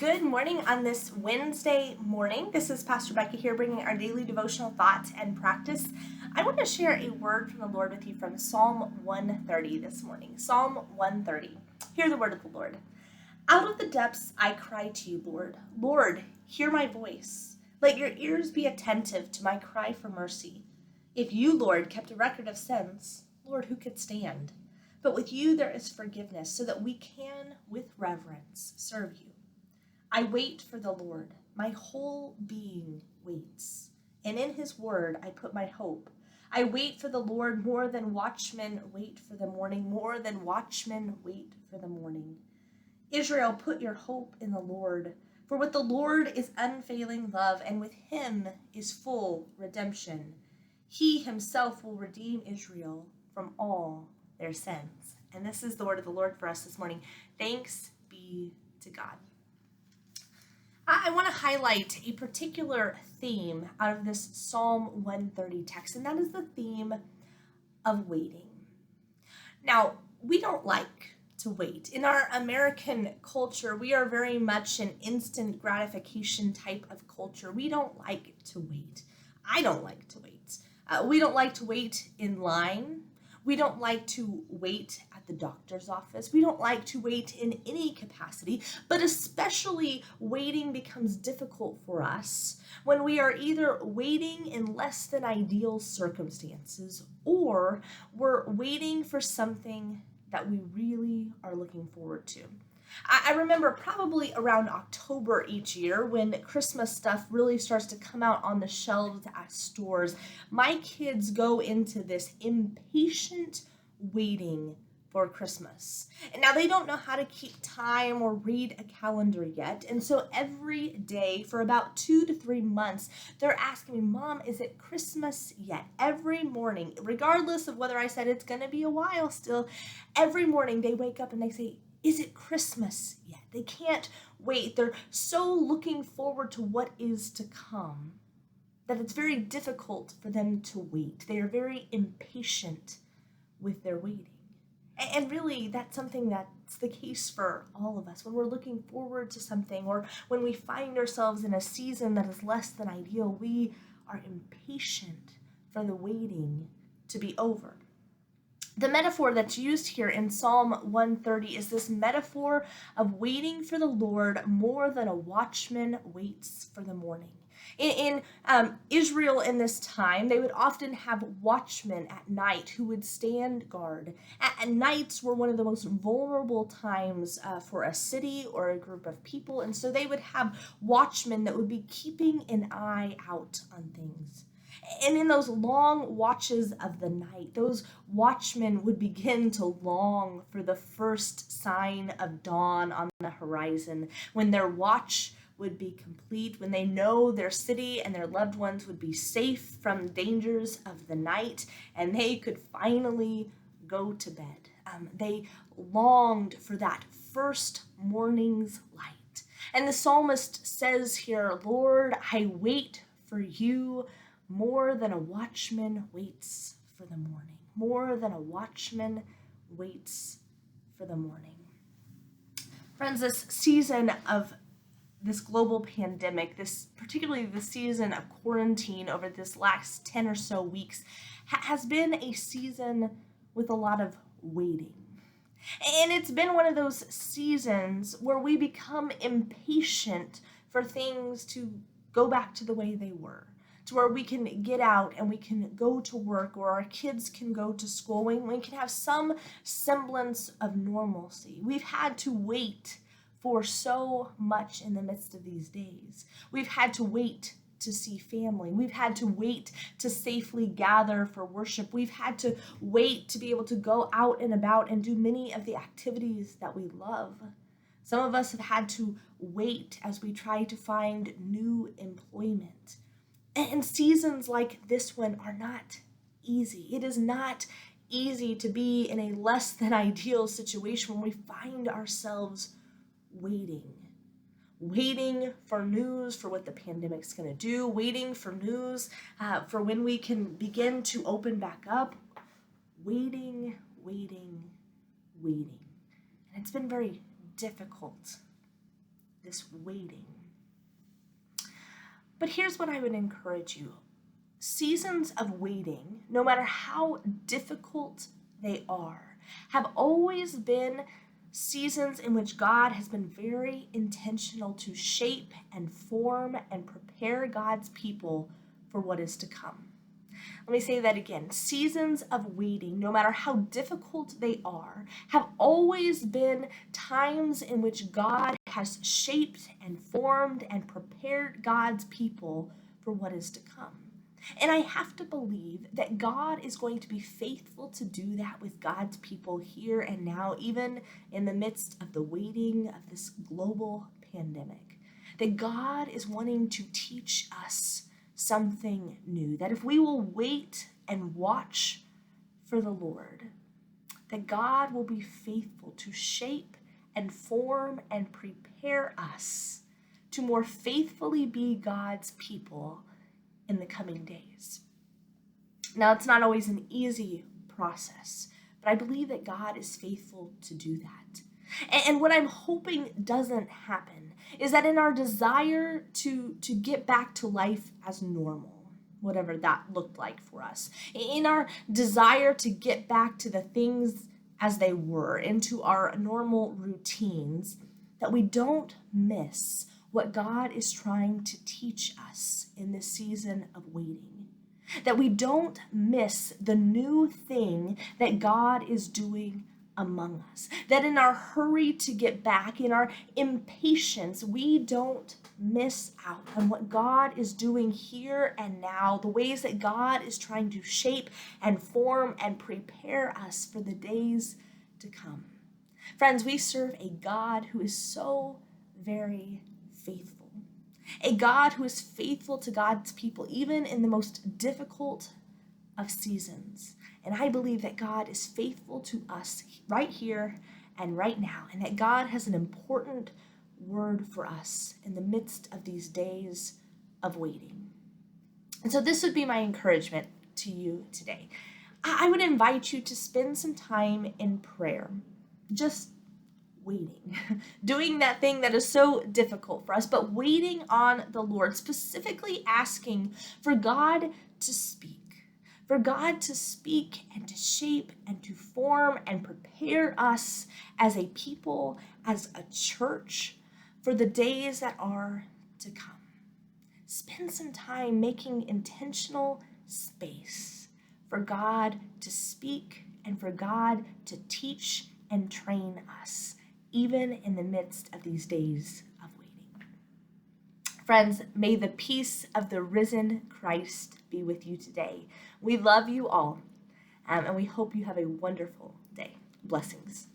Good morning on this Wednesday morning. This is Pastor Becky here bringing our daily devotional thought and practice. I want to share a word from the Lord with you from Psalm 130 this morning. Psalm 130. Hear the word of the Lord. Out of the depths I cry to you, Lord. Lord, hear my voice. Let your ears be attentive to my cry for mercy. If you, Lord, kept a record of sins, Lord, who could stand? But with you there is forgiveness, so that we can, with reverence, serve you. I wait for the Lord. My whole being waits, and in his word I put my hope. I wait for the Lord more than watchmen wait for the morning, more than watchmen wait for the morning. Israel, put your hope in the Lord, for with the Lord is unfailing love, and with him is full redemption. He himself will redeem Israel from all their sins. And this is the word of the Lord for us this morning. Thanks be to God. I want to highlight a particular theme out of this Psalm 130 text, and that is the theme of waiting. Now, we don't like to wait. In our American culture, we are very much an instant gratification type of culture. We don't like to wait. I don't like to wait. We don't like to wait in line. We don't like to wait at the doctor's office. We don't like to wait in any capacity, but especially waiting becomes difficult for us when we are either waiting in less than ideal circumstances or we're waiting for something that we really are looking forward to. I remember probably around October each year when Christmas stuff really starts to come out on the shelves at stores. My kids go into this impatient waiting for Christmas. And now they don't know how to keep time or read a calendar yet. And so every day for about 2 to 3 months, they're asking me, Mom, is it Christmas yet? Every morning, regardless of whether I said it's going to be a while still, every morning they wake up and they say, is it Christmas yet? They can't wait. They're so looking forward to what is to come that it's very difficult for them to wait. They are very impatient with their waiting. And really, that's something that's the case for all of us. When we're looking forward to something or when we find ourselves in a season that is less than ideal, we are impatient for the waiting to be over. The metaphor that's used here in Psalm 130 is this metaphor of waiting for the Lord more than a watchman waits for the morning. In Israel in this time, they would often have watchmen at night who would stand guard. And nights were one of the most vulnerable times for a city or a group of people, and so they would have watchmen that would be keeping an eye out on things. And in those long watches of the night, those watchmen would begin to long for the first sign of dawn on the horizon, when their watch would be complete, when they know their city and their loved ones would be safe from dangers of the night, and they could finally go to bed. They longed for that first morning's light. And the psalmist says here, Lord, I wait for you more than a watchman waits for the morning. More than a watchman waits for the morning. Friends, this season of this global pandemic, particularly the season of quarantine over this last 10 or so weeks, has been a season with a lot of waiting. And it's been one of those seasons where we become impatient for things to go back to the way they were, to where we can get out and we can go to work, or our kids can go to school, and we can have some semblance of normalcy. We've had to wait for so much in the midst of these days. We've had to wait to see family. We've had to wait to safely gather for worship. We've had to wait to be able to go out and about and do many of the activities that we love. Some of us have had to wait as we try to find new employment. And seasons like this one are not easy. It is not easy to be in a less than ideal situation when we find ourselves waiting for news for what the pandemic's going to do, waiting for news for when we can begin to open back up, waiting. And it's been very difficult. this waiting. But here's what I would encourage you. Seasons of waiting, no matter how difficult they are, have always been seasons in which God has been very intentional to shape and form and prepare God's people for what is to come. Let me say that again. Seasons of waiting, no matter how difficult they are, have always been times in which God has shaped and formed and prepared God's people for what is to come. And I have to believe that God is going to be faithful to do that with God's people here and now, even in the midst of the waiting of this global pandemic. That God is wanting to teach us something new, that if we will wait and watch for the Lord, that God will be faithful to shape and form and prepare us to more faithfully be God's people in the coming days. Now, it's not always an easy process, but I believe that God is faithful to do that. And what I'm hoping doesn't happen is that in our desire to get back to life as normal, whatever that looked like for us, in our desire to get back to the things as they were, into our normal routines, that we don't miss what God is trying to teach us in this season of waiting. That we don't miss the new thing that God is doing among us. That in our hurry to get back, in our impatience, we don't miss out on what God is doing here and now, the ways that God is trying to shape and form and prepare us for the days to come. Friends, we serve a God who is so very faithful. A God who is faithful to God's people, even in the most difficult of seasons. And I believe that God is faithful to us right here and right now, and that God has an important word for us in the midst of these days of waiting. And so this would be my encouragement to you today. I would invite you to spend some time in prayer, just waiting, doing that thing that is so difficult for us, but waiting on the Lord, specifically asking for God to speak. For God to speak and to shape and to form and prepare us as a people, as a church, for the days that are to come. Spend some time making intentional space for God to speak and for God to teach and train us, even in the midst of these days of waiting. Friends, may the peace of the risen Christ be with you today. We love you all, and we hope you have a wonderful day. Blessings.